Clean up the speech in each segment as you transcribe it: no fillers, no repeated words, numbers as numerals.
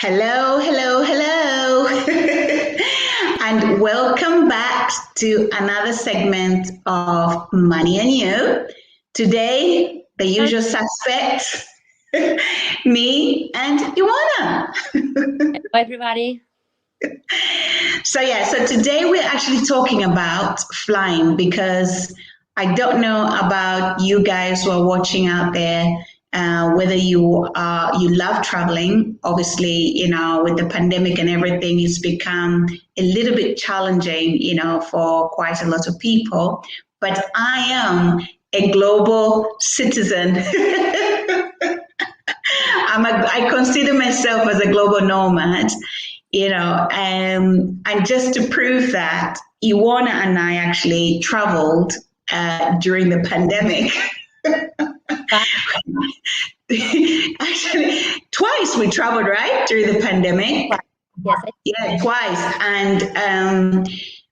Hello, hello, hello. And welcome back to another segment of Money and You. Today, the usual suspects, me and Ioana. Hello, everybody. So today we're actually talking about flying because I don't know about you guys who are watching out there, whether you love traveling. Obviously, with the pandemic and everything, it's become a little bit challenging, for quite a lot of people. But I am a global citizen. I consider myself as a global nomad, and just to prove that, Iwana and I actually traveled during the pandemic. Actually, twice we traveled, right, during the pandemic. Yes. Yeah, twice. And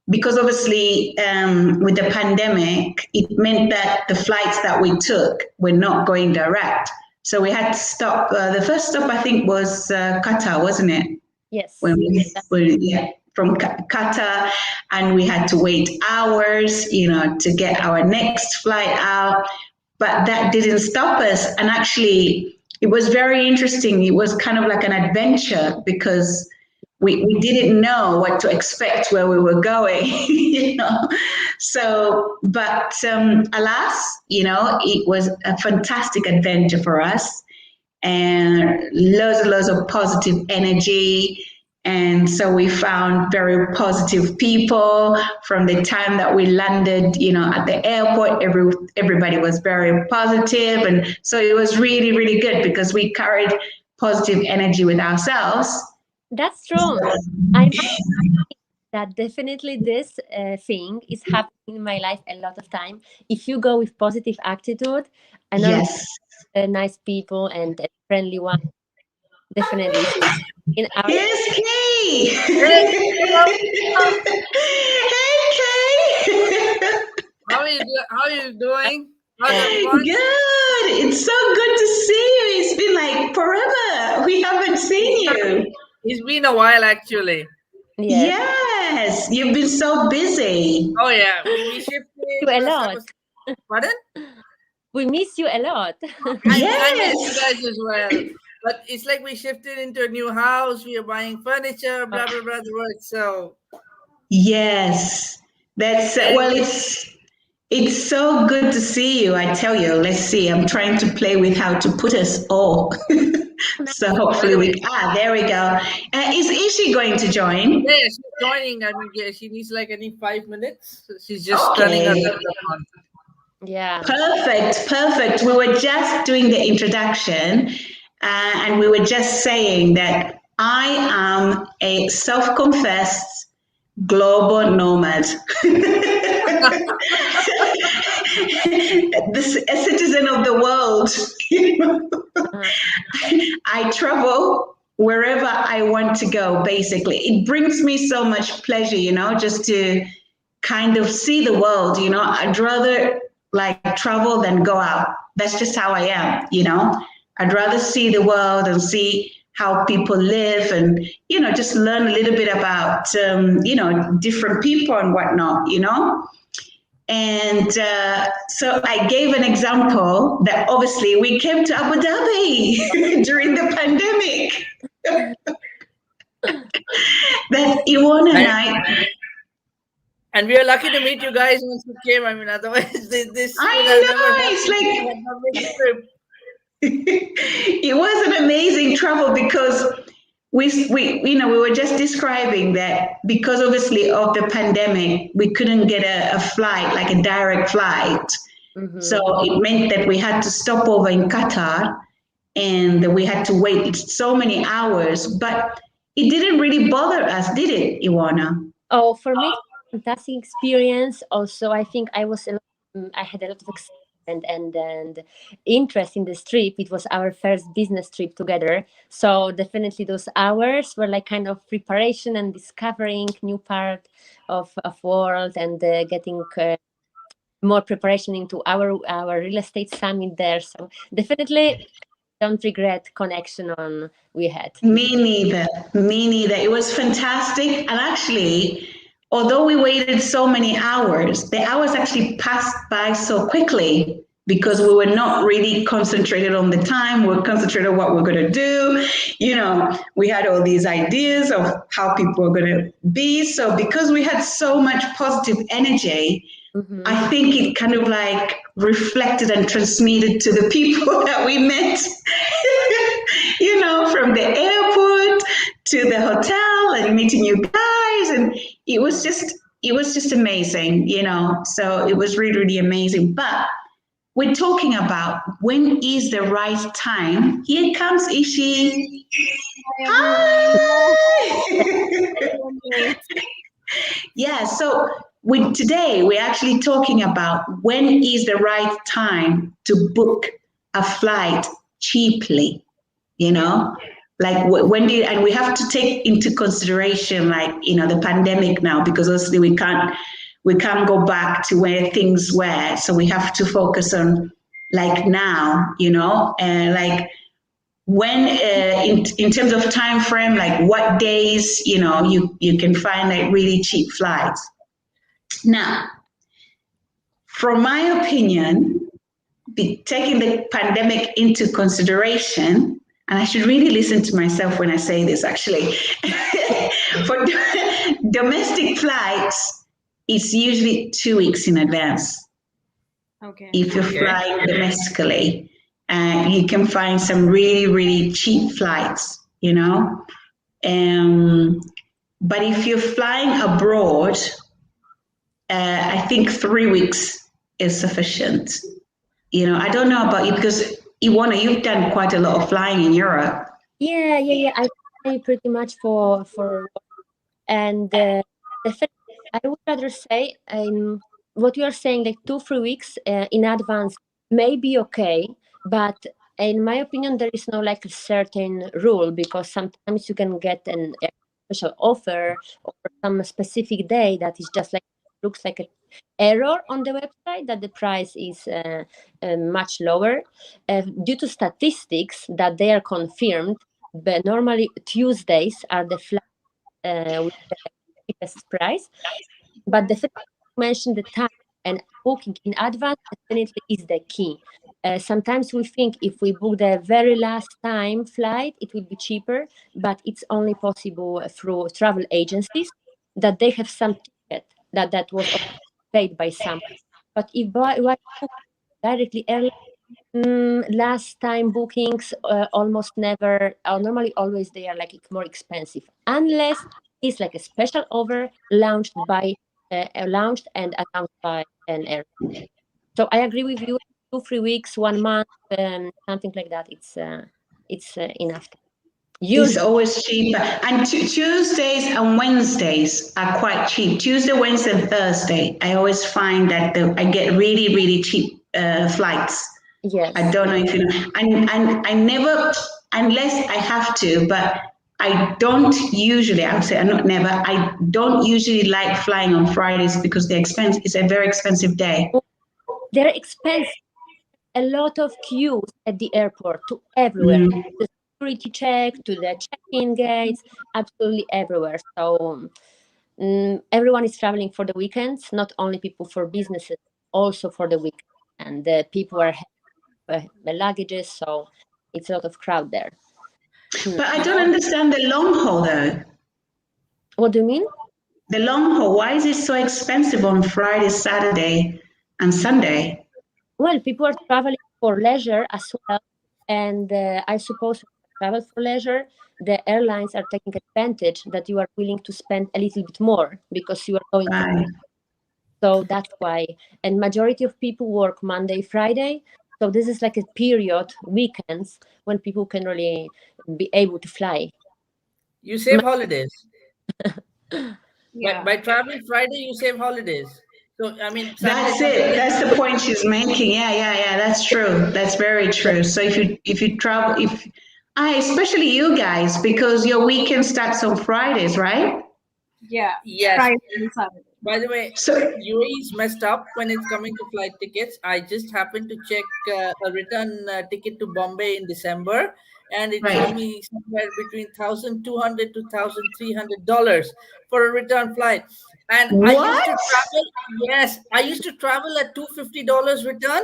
because obviously with the pandemic, it meant that the flights that we took were not going direct. So we had to stop. The first stop, I think, was Qatar, wasn't it? Yes. From Qatar, and we had to wait hours, to get our next flight out. But that didn't stop us. And actually, it was very interesting. It was kind of like an adventure because we didn't know what to expect where we were going, So, but alas, it was a fantastic adventure for us and loads of positive energy. And so we found very positive people from the time that we landed, at the airport. Everybody was very positive. And so it was really, really good because we carried positive energy with ourselves. That's true. I must say that definitely this thing is happening in my life a lot of time. If you go with positive attitude and Yes. nice people and a friendly one, definitely. In our Here's Kay. Hey, Kay. How are you doing? How's everyone? Good. It's so good to see you. It's been like forever. We haven't seen you. It's been a while, actually. Yes. You've been so busy. Oh yeah, we shifted a lot. Pardon? We miss you a lot. Yes. I miss you guys as well. But it's like we shifted into a new house. We are buying furniture, blah blah blah. The work. So yes, that's well. It's so good to see you. I tell you. Let's see. I'm trying to play with how to put us all. So hopefully there we go. Is Ishi going to join? Yeah, she's joining. I mean, yeah, she needs like any 5 minutes. She's just turning her laptop on. Yeah. Perfect. We were just doing the introduction, and we were just saying that I am a self-confessed global nomad. A citizen of the world. I travel wherever I want to go, basically. It brings me so much pleasure, just to kind of see the world. I'd rather like travel than go out. That's just how I am. I'd rather see the world and see how people live and, just learn a little bit about, different people and whatnot, And so I gave an example that obviously we came to Abu Dhabi during the pandemic. That Iwan and I... And we are lucky to meet you guys once you came. I mean, otherwise this it's like... It was an amazing travel because we were just describing that because obviously of the pandemic, we couldn't get a flight, like a direct flight. Mm-hmm. So it meant that we had to stop over in Qatar and we had to wait so many hours, but it didn't really bother us, did it, Iwana? Oh, for me, fantastic experience. Also, I think I had a lot of experience and interest in this trip. It was our first business trip together, so definitely those hours were like kind of preparation and discovering new part of world and getting more preparation into our real estate summit there. So definitely don't regret connection on we had. Me neither. Me neither. It was fantastic. And actually, although we waited so many hours, the hours actually passed by so quickly because we were not really concentrated on the time. We were concentrated on what we're going to do. You know, we had all these ideas of how people were going to be. So because we had so much positive energy, I think it kind of like reflected and transmitted to the people that we met, you know, from the airport to the hotel and meeting you guys. And it was just amazing, you know, so it was really, really amazing. But we're talking about when is the right time. Here comes Ishi. Hi. Yeah, so today we're actually talking about when is the right time to book a flight cheaply, you know? Like when do you, and we have to take into consideration like, you know, the pandemic now, because obviously we can't go back to where things were. So we have to focus on like now, you know, and like when in terms of time frame, like what days, you know, you can find like really cheap flights. Now, from my opinion, taking the pandemic into consideration, and I should really listen to myself when I say this actually, for domestic flights, it's usually 2 weeks in advance. Okay. If you're flying domestically, you can find some really, really cheap flights, you know. But if you're flying abroad, I think 3 weeks is sufficient. You know, I don't know about you because Iwana, you've done quite a lot of flying in Europe. Yeah. I fly pretty much for and I would rather say what you are saying, like 2-3 weeks in advance may be okay, but in my opinion, there is no like a certain rule, because sometimes you can get a special offer or some specific day that is just like looks like an error on the website that the price is much lower due to statistics that they are confirmed. But normally Tuesdays are the flight with the cheapest price, but the mention the time and booking in advance definitely is the key. Sometimes we think if we book the very last time flight, it will be cheaper, but it's only possible through travel agencies that they have some ticket that was paid by some. But if by directly airline, last time bookings almost never, or normally always they are like more expensive, unless it's like a special offer launched and announced by an airline. So I agree with you. 2-3 weeks, 1 month, something like that. It's enough. It's always cheaper. And Tuesdays and Wednesdays are quite cheap. Tuesday, Wednesday, and Thursday. I always find that I get really, really cheap flights. Yes. I don't know if you know. And I never, unless I have to, but I don't usually, I would say not never, I don't usually like flying on Fridays because it's a very expensive day. They're expensive. A lot of queues at the airport to everywhere. The security check, to the check-in gates, absolutely everywhere. So everyone is traveling for the weekends, not only people for businesses, also for the weekend. And the people are having the luggages, so it's a lot of crowd there. But I don't understand the long haul though. What do you mean? The long haul, why is it so expensive on Friday, Saturday, and Sunday? Well, people are traveling for leisure as well. And I suppose travel for leisure, the airlines are taking advantage that you are willing to spend a little bit more because you are going to. So that's why. And majority of people work Monday, Friday. So this is like a period, weekends, when people can really be able to fly. You save holidays. By traveling Friday, you save holidays. So I mean, that's it. That's the point she's making. Yeah. That's true. That's very true. So if you travel, especially you guys, because your weekend starts on Fridays, right? Yeah. Yes. Friday and Saturday. By the way, So UAE is messed up when it's coming to flight tickets. I just happened to check a return ticket to Bombay in December, and it showed right. me somewhere between $1,200 to $1,300 for a return flight. And I used What? to travel. Yes, I used to travel at $250 return.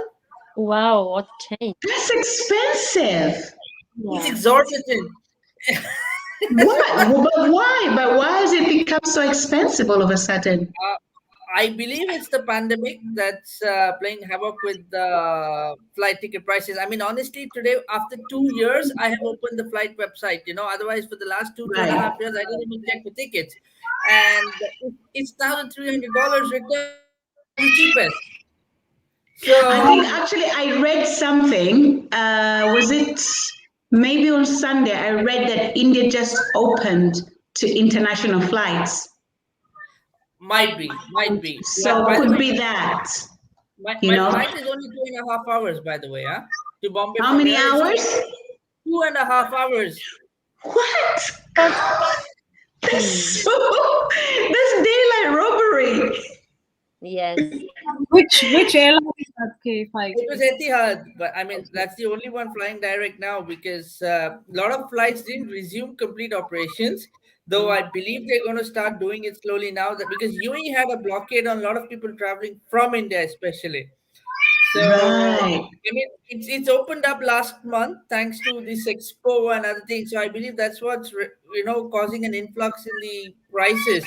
Wow, what change? That's expensive. It's Yeah. exorbitant. What? But why? But why has it become so expensive all of a sudden? I believe it's the pandemic that's playing havoc with the flight ticket prices. I mean, honestly, today, after 2 years, I have opened the flight website. Otherwise, for the last two and a Right. half years, I didn't even check for tickets. And it's $1,300 return, which is the cheapest. I So, think actually I read something. Was it maybe on Sunday? I read that India just opened to international flights. might be. But So by the could way, be that, my, you my know. flight is only 2.5 hours, by the way, huh? To Bombay How from many here, it's hours? 2.5 hours. What? But That's so, that's daylight robbery. yes, Which airline is that? Okay, if I It was Etihad, but I mean that's the only one flying direct now because a lot of flights didn't resume complete operations. Though I believe they're going to start doing it slowly now, that because UAE had a blockade on a lot of people traveling from India, especially. So Right. I mean, it's opened up last month thanks to this expo and other things. So I believe that's what's causing an influx in the prices.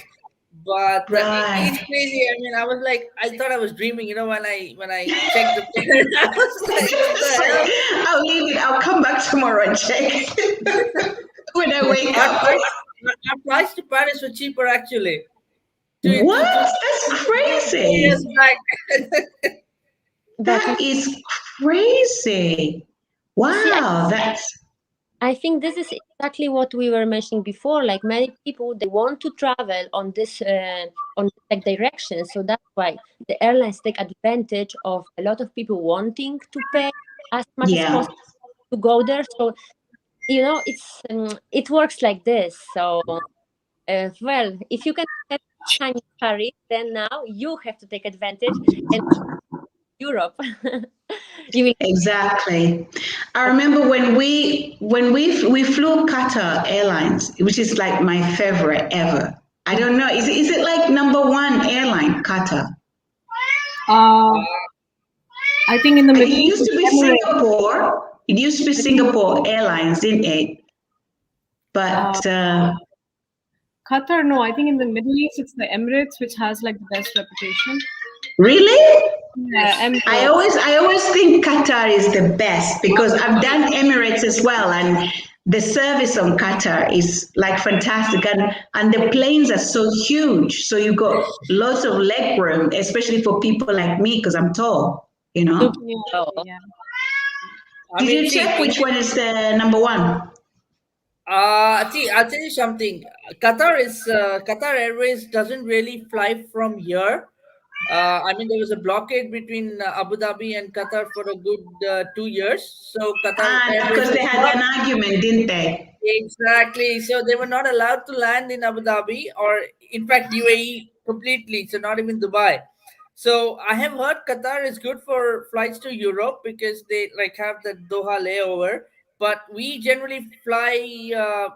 But it's Right. crazy. I mean, I was like, I thought I was dreaming. When I checked the fare, I was like, what the So hell? I'll leave it. I'll come back tomorrow and check when I wake Our up. flights, our flights to Paris were cheaper actually. What? To That's 2 years crazy. back. but That is crazy. see, Wow. That's I think this is exactly what we were mentioning before. Like many people, they want to travel on this like direction, so that's why the airlines take advantage of a lot of people wanting to pay as much as yeah. possible to go there. So it works like this. So well, if you can have time in Paris, then now you have to take advantage and Europe. You will. Exactly. I remember when we flew Qatar Airlines, which is like my favorite ever. I don't know. Is it like number one airline, Qatar? uh I think in the It Middle East used to it's be Emirates. Singapore. It used to be Singapore Airlines, didn't it? Uh, But Qatar, no, I think in the Middle East it's the Emirates which has like the best reputation. really, Yeah, I Emirates. always I always think Qatar is the best because I've done Emirates as well, and the service on Qatar is like fantastic, and the planes are so huge, so you got lots of leg room, especially for people like me because I'm tall. You know. Super. Yeah, Oh, yeah. I Did mean, you see, check which one is the number one? I'll tell you something. Qatar Airways doesn't really fly from here. I mean, there was a blockade between Abu Dhabi and Qatar for a good 2 years. So Qatar Ah, Airways because they was had not an argument, didn't they? exactly. So they were not allowed to land in Abu Dhabi or, in fact, UAE completely. So not even Dubai. So I have heard Qatar is good for flights to Europe because they like have the Doha layover. But we generally fly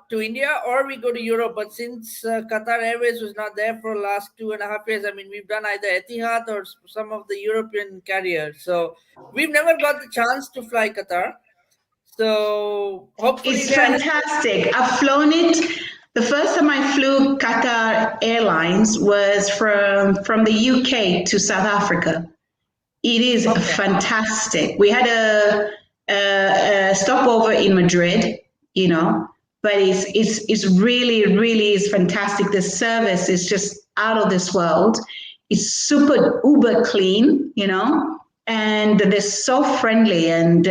to India or we go to Europe. But since Qatar Airways was not there for the last 2.5 years, I mean, we've done either Etihad or some of the European carriers. So we've never got the chance to fly Qatar. So hopefully It's there. fantastic. I've flown it. The first time I flew Qatar Airlines was from the UK to South Africa. It is Okay. fantastic. We had a stopover in Madrid, but it's really is fantastic. The service is just out of this world. It's super uber clean, and they're so friendly. And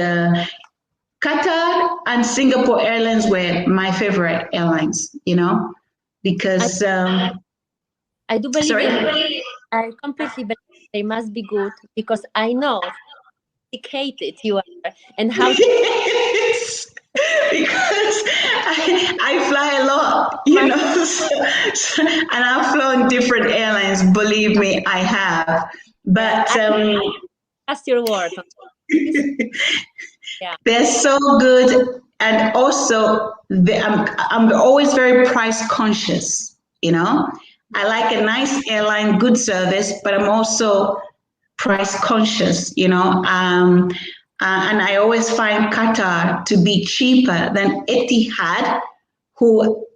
Qatar and Singapore Airlines were my favorite airlines, I because I do believe sorry. I completely believe they must be good because I know how dedicated you are and how Yes, because I fly a lot up, and I've flown different airlines. Believe me, I have. But that's your word. Yeah, they're so good, and also I'm always very price conscious. I like a nice airline, good service, but I'm also price conscious. And I always find Qatar to be cheaper than Etihad, who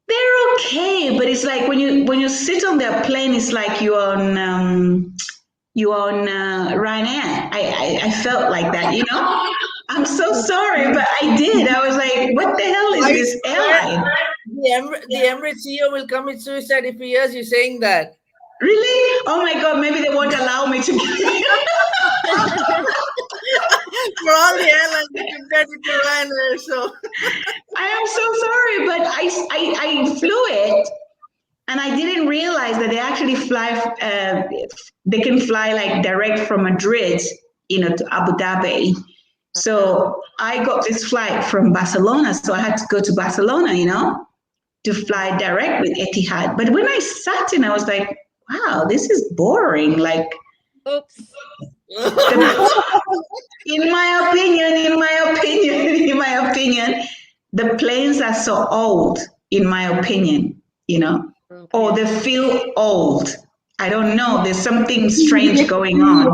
they're okay, but it's like when you sit on their plane, it's like you're on Ryanair. I felt like that, I'm so sorry, but I did. I was like, what the hell is this airline? The Emirates CEO will commit suicide if he hears you saying that. Really? Oh my God, maybe they won't allow me to. For all the airlines, you compared it to Ryanair, so. I am so sorry, but I flew it, and I didn't realize that they actually fly. They can fly like direct from Madrid, to Abu Dhabi. So I got this flight from Barcelona, so I had to go to Barcelona, to fly direct with Etihad. But when I sat in, I was like, wow, this is boring. Like, oops. In my opinion, the planes are so old, in my opinion, Okay. or they feel old. I don't know. There's something strange going on.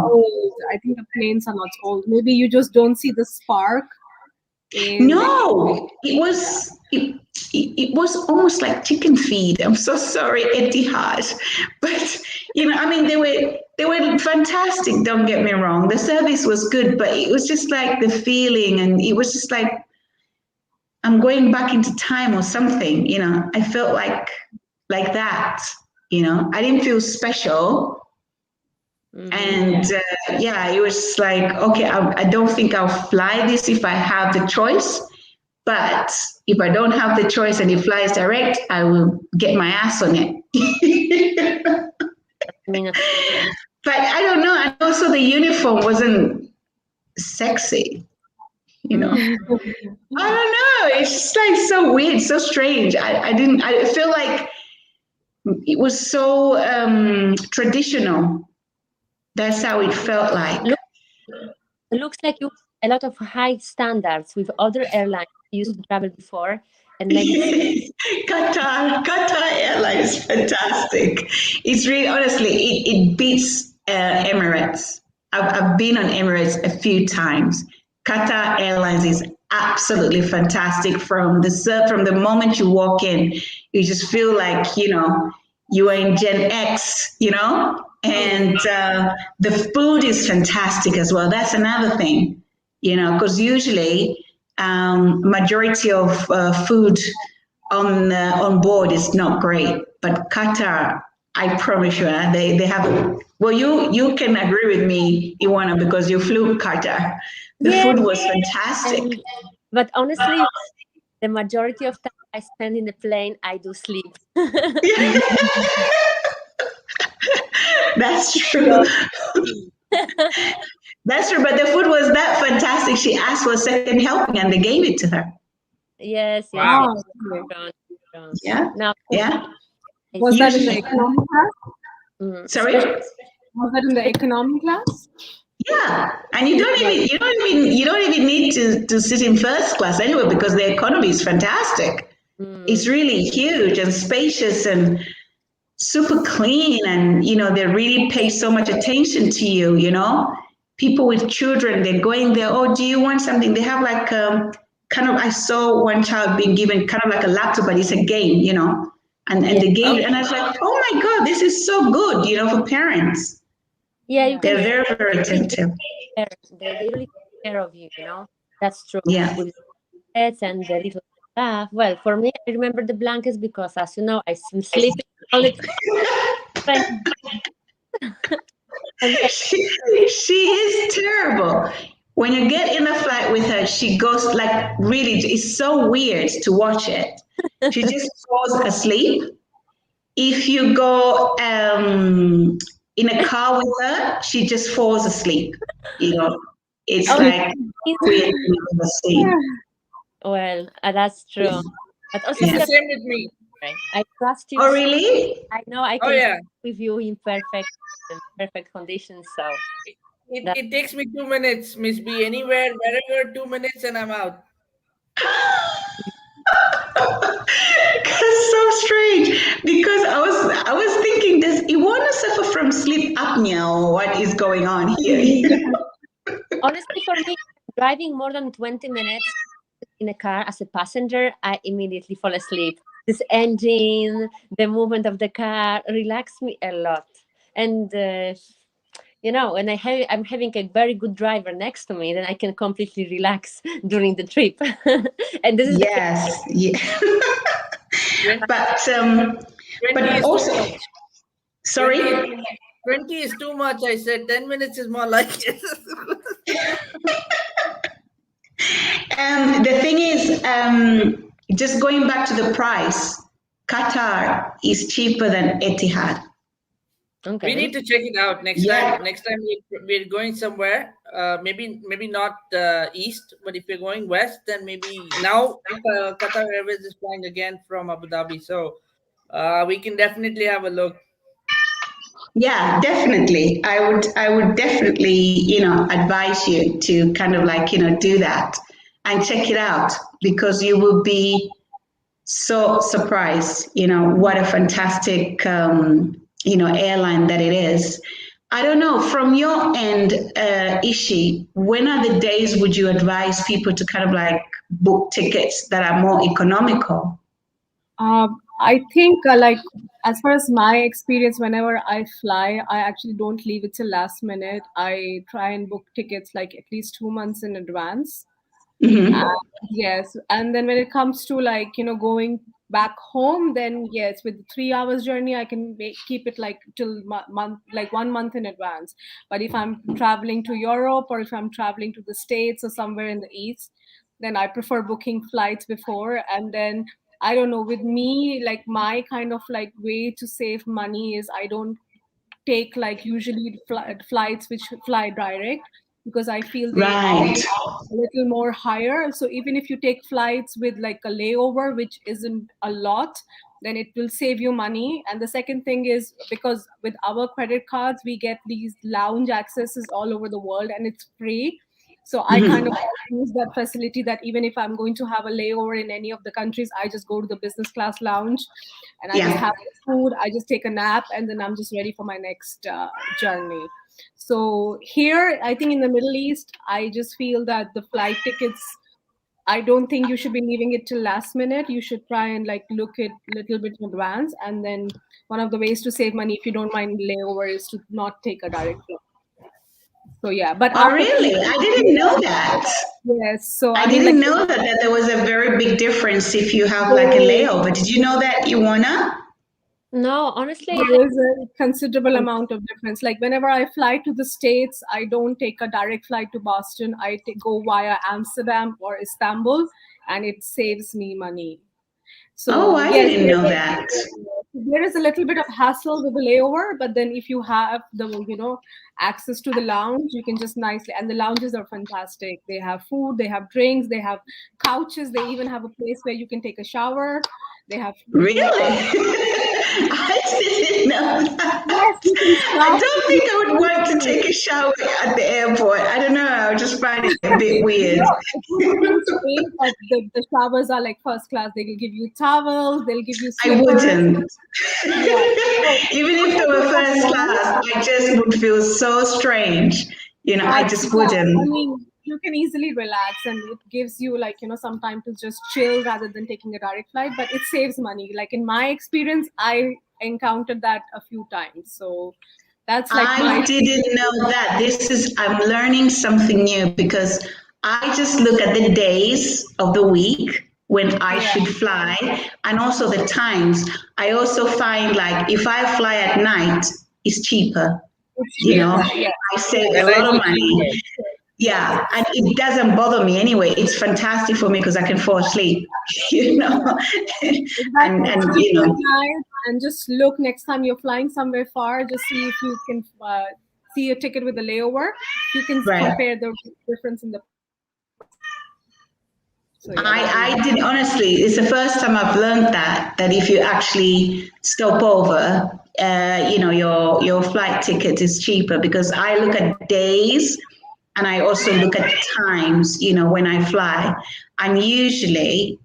I think the planes are not old. Maybe you just don't see the spark. No, it was almost like chicken feed. I'm so sorry, Etihad, but they were fantastic. Don't get me wrong. The service was good, but it was just like the feeling, and it was just like I'm going back into time or something. I felt like that. I didn't feel special. Mhm. And it was like, okay, I don't think I'll fly this if I have the choice. But if I don't have the choice and it flies direct, I will get my ass on it. But I don't know. And also the uniform wasn't sexy, I don't know. It's just like so weird, so strange. I feel like it was so traditional. That's how it felt like. It looks like you have a lot of high standards with other airlines you used to travel before, and maybe Qatar Airlines is fantastic. It's really, honestly, it beats Emirates. I've been on Emirates a few times. Qatar Airlines is absolutely fantastic. From the moment you walk in, you just feel like you are in Gen X, and the food is fantastic as well. That's another thing, because usually majority of food on board is not great, but Qatar, I promise you, they have. Well, you can agree with me, Iwana, because you flew Qatar. The food was fantastic. But honestly, the majority of time I spend in the plane, I do sleep. That's true. That's true, but the food was that fantastic. She asked for a second helping, and they gave it to her. Yes. Wow. Yeah. Now, yeah. Was that in the economy class? Sorry. Was that in the economy class? Yeah, and you don't even need to sit in first class anyway, because the economy is fantastic. It's really huge and spacious and super clean, and they really pay so much attention to you. People with children, they're going there. Oh, do you want something? They have like kind of. I saw one child being given kind of like a laptop, but it's a game, and the game, and I was like, oh my God, this is so good, for parents. Yeah, you can. They're very, very attentive. They really take care of you. That's true. Yeah. With pets and the little stuff. Well, for me, I remember the blankets because, as you know, I'm sleeping all the time. She is terrible. When you get in a flight with her, she goes like really. It's so weird to watch it. She just falls asleep. If you go in a car with her, she just falls asleep. It's like weird to see. Well, that's true. But also, It's Yeah. the same with me. I trust you. Oh, really? I know I Oh can yeah. with you in perfect conditions. So It, that it takes me 2 minutes, Miss B. Anywhere, wherever, 2 minutes, and I'm out. That's so strange because I was thinking, does Iwana suffer from sleep apnea or what is going on here? honestly, for me, driving more than 20 minutes in a car as a passenger, I immediately fall asleep. This engine, the movement of the car, relax me a lot. And when I'm having a very good driver next to me, then I can completely relax during the trip. And this is the case. Yes, yeah. 20, but 20 is too also, much. 20 is sorry. too much. 20 is too much. I said 10 minutes is more like it. The thing is, just going back to the price, Qatar is cheaper than Etihad. We need Okay. to check it out next Yeah. time. Next time we're going somewhere. Maybe not east, but if you're going west, then maybe now Qatar Airways is flying again from Abu Dhabi, so we can definitely have a look. Yeah, definitely. I would definitely, advise you to kind of like, do that and check it out because you will be so surprised, what a fantastic, airline that it is. I don't know, from your end, Ishi, when are the days would you advise people to kind of like book tickets that are more economical? I think, like, as far as my experience, whenever I fly, I actually don't leave it till last minute. I try and book tickets like at least 2 months in advance. Hmm. Yes, and then when it comes to, like, going back home, then yes, with the 3 hours journey, I can keep it like till month, like 1 month in advance. But if I'm traveling to Europe or if I'm traveling to the States or somewhere in the East, then I prefer booking flights before. And then I don't know, with me, like my kind of like way to save money is I don't take like usually flights which fly direct, because I feel they are Right. a little more higher. So even if you take flights with like a layover, which isn't a lot, then it will save you money. And the second thing is, because with our credit cards, we get these lounge accesses all over the world and it's free. So I kind Mhm. of use that facility, that even if I'm going to have a layover in any of the countries, I just go to the business class lounge and I just Yeah. have food, I just take a nap, and then I'm just ready for my next journey. So here, I think in the Middle East, I just feel that the flight tickets, I don't think you should be leaving it till last minute. You should try and like look at little bit in advance. And then one of the ways to save money, if you don't mind layover, is to not take a direct flight. So yeah, but Oh, after really? I didn't know that. yes, so I I mean, like, didn't know that there was a very big difference if you have like a so layover. Did you know that, Iwana? No, honestly, there is a considerable amount of difference. Like whenever I fly to the States, I don't take a direct flight to Boston. Go via Amsterdam or Istanbul, and it saves me money. Oh, So I yes, didn't know that. there is a little bit of hassle with the layover, but then if you have the access to the lounge, you can just nicely. And the lounges are fantastic. They have food, they have drinks, they have couches. They even have a place where you can take a shower. They have Really? I didn't know that. yes, you can I stop. don't think I would want to take a shower at the airport. I don't know. I would just find it a bit weird. It will feel strange, but the showers are like first class. They will give you towels, they'll give you I slippers. wouldn't. Yeah. So Even if they were first class, I just would feel so strange. I but just yeah, I wouldn't. mean, you can easily relax and it gives you like, some time to just chill rather than taking a direct flight, but it saves money. Like in my experience, I encountered that a few times. So that's like I my didn't know that. I'm learning something new because I just look at the days of the week when I yeah. should fly and also the times. I also find like if I fly at night, it's cheaper. It's You know, cheaper. Yeah. I save a lot Airlines of are cheaper. money. Yes. Yeah, and it doesn't bother me anyway. It's fantastic for me because I can fall asleep, you know. Yeah. and Exactly. and Sleep at night and just look next time you're flying somewhere far. Just see if you can see a ticket with a layover. You can right. compare the difference in the. So yeah, I did honestly. It's the first time I've learned that if you actually stop over, your flight ticket is cheaper because I look at days and I also look at times. When I fly, and usually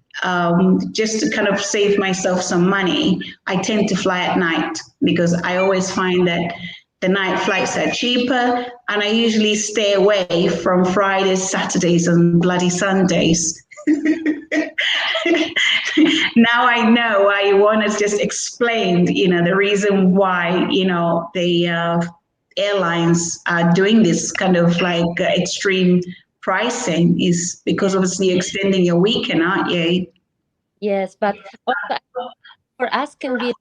just to kind of save myself some money, I tend to fly at night because I always find that the night flights are cheaper, and I usually stay away from Fridays, Saturdays, and bloody Sundays. Now I know why you want to just explain, the reason why, the airlines are doing this kind of like extreme pricing is because obviously you're extending your weekend, aren't you? Yes, but also for us can be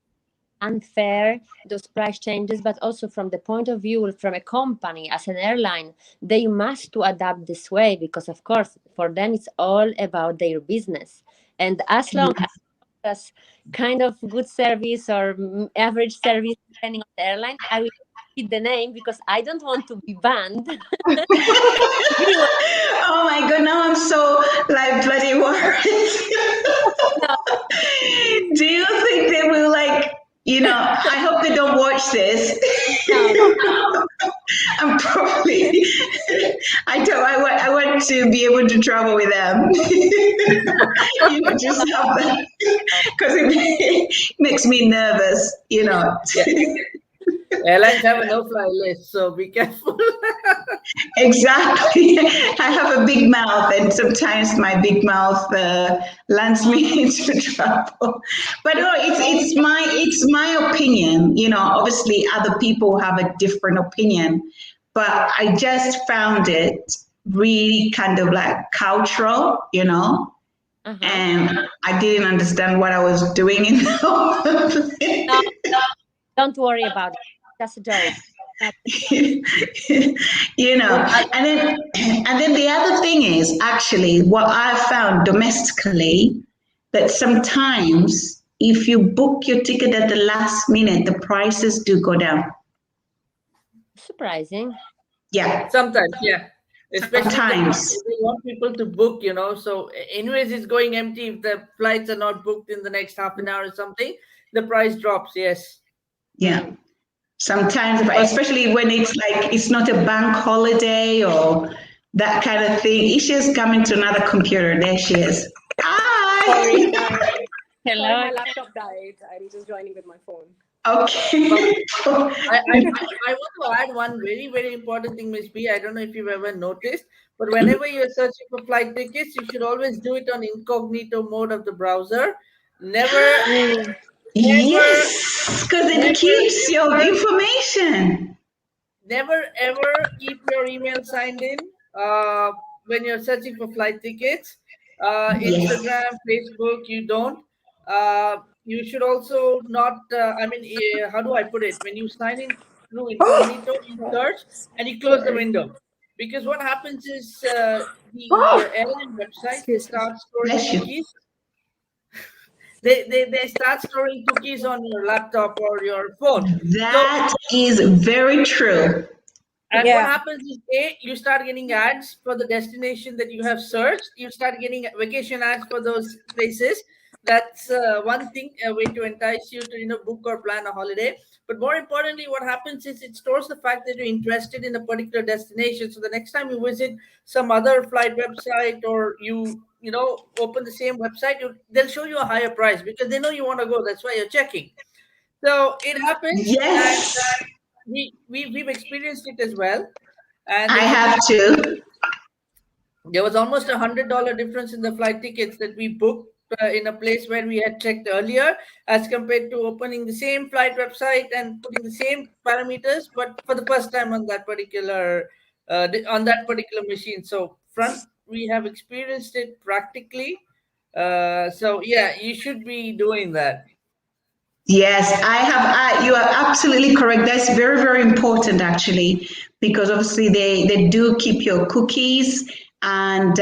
unfair, those price changes, but also from the point of view from a company as an airline, they must to adapt this way because of course for them it's all about their business, and as long as kind of good service or average service depending on the airline, I will keep the name because I don't want to be banned. Oh my god, now I'm so like bloody worried. Do you think they will I hope they don't watch this. I'm probably I want to be able to travel with them. Just help them because it makes me nervous, Yeah. Airlines have a no-fly list, so be careful. Exactly. I have a big mouth, and sometimes my big mouth lands me into trouble. But no, it's my opinion. Obviously, other people have a different opinion, but I just found it really kind of like cultural, and I didn't understand what I was doing in the No, don't worry about it. That's a joke. And then the other thing is actually what I found domestically, that sometimes if you book your ticket at the last minute, the prices do go down. Surprising. Yeah. Sometimes, yeah. Especially Sometimes. if they want people to book, So anyways, it's going empty. If the flights are not booked in the next half an hour or something, the price drops. Yes. Yeah. Sometimes, especially when it's not a bank holiday or that kind of thing. Isha's coming to another computer. There she is. Hi. Sorry, Hello. my laptop died. I'm just joining with my phone. Okay. I want to add one very, very important thing, Miss B. I don't know if you've ever noticed, but whenever you're searching for flight tickets, you should always do it on incognito mode of the browser. Never, Yes, because it keeps your information. never ever keep your email signed in when you're searching for flight tickets. Yes. Instagram, Facebook, you don't. You should also not. How do I put it? When you sign in through incognito, you search and you close the window, because what happens is the airline website starts storing Bless you. cookies. They start storing cookies on your laptop or your phone. That is very true. And what happens is, you start getting ads for the destination that you have searched. You start getting vacation ads for those places. That's one thing, a way to entice you to book or plan a holiday. But more importantly, what happens is it stores the fact that you're interested in a particular destination. So the next time you visit some other flight website, or you open the same website, they'll show you a higher price because they know you want to go. That's why you're checking. So it happens, Yes, and we've experienced it as well. And I have to. there was almost $100 difference in the flight tickets that we booked in a place where we had checked earlier, as compared to opening the same flight website and putting the same parameters, but for the first time on that particular machine. So we have experienced it practically. So yeah, you should be doing that. Yes, I have. You are absolutely correct. That's very, very important, actually, because obviously they do keep your cookies, and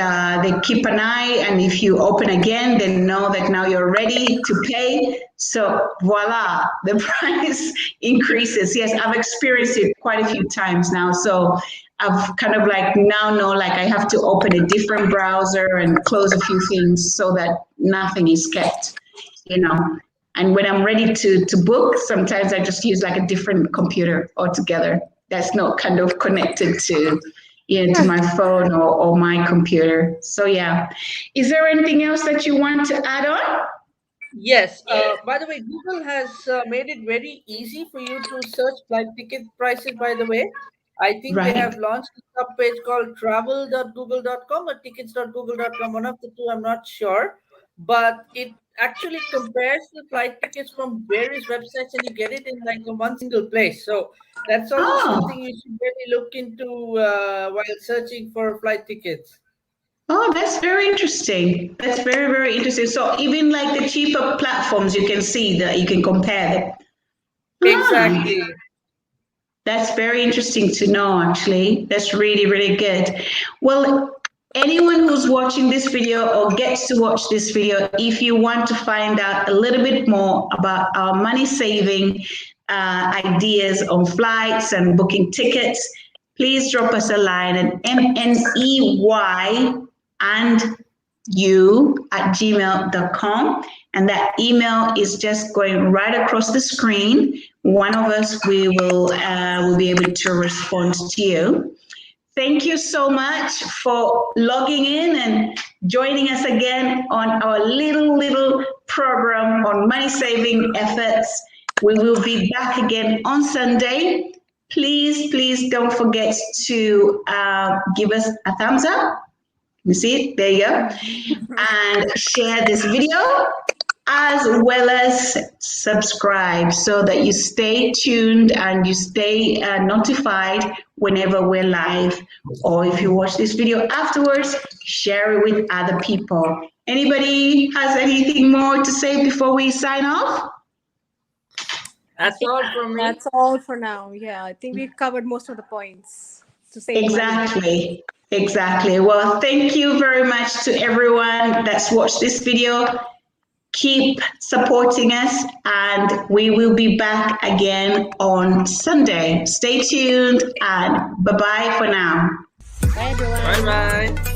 they keep an eye. And if you open again, they know that now you're ready to pay. So voila, the price increases. Yes, I've experienced it quite a few times now. So I've kind of like now know like I have to open a different browser and close a few things so that nothing is kept, you know. And when I'm ready to book, sometimes I just use like a different computer altogether that's not kind of connected to, you know, to my phone or my computer. So yeah. Is there anything else that you want to add on? Yes. By the way, Google has made it very easy for you to search flight ticket prices. By the way, I think they Right. have launched a subpage called travel.google.com or tickets.google.com. One of the two, I'm not sure. But it actually compares the flight tickets from various websites and you get it in like a one single place. So that's also Oh, something you should really look into while searching for flight tickets. oh, that's very interesting. That's very, very interesting. So even like the cheaper platforms, you can see that you can compare them. Ah, Exactly. that's very interesting to know, actually. That's really, really good. Well, anyone who's watching this video or gets to watch this video, if you want to find out a little bit more about our money saving ideas on flights and booking tickets, please drop us a line at mney and you@gmail.com. And that email is just going right across the screen. One of us will be able to respond to you. Thank you so much for logging in and joining us again on our little program on money saving efforts. We will be back again on Sunday. Please don't forget to give us a thumbs up. You see it? There you go. And share this video as well as subscribe so that you stay tuned and you stay notified whenever we're live. Or if you watch this video afterwards, share it with other people. Anybody has anything more to say before we sign off? That's all from me. That's all for now. Yeah, I think we've covered most of the points to save money. Exactly. Well, thank you very much to everyone that's watched this video. Keep supporting us, and we will be back again on Sunday. Stay tuned, and bye-bye for now. Bye everyone. Bye bye.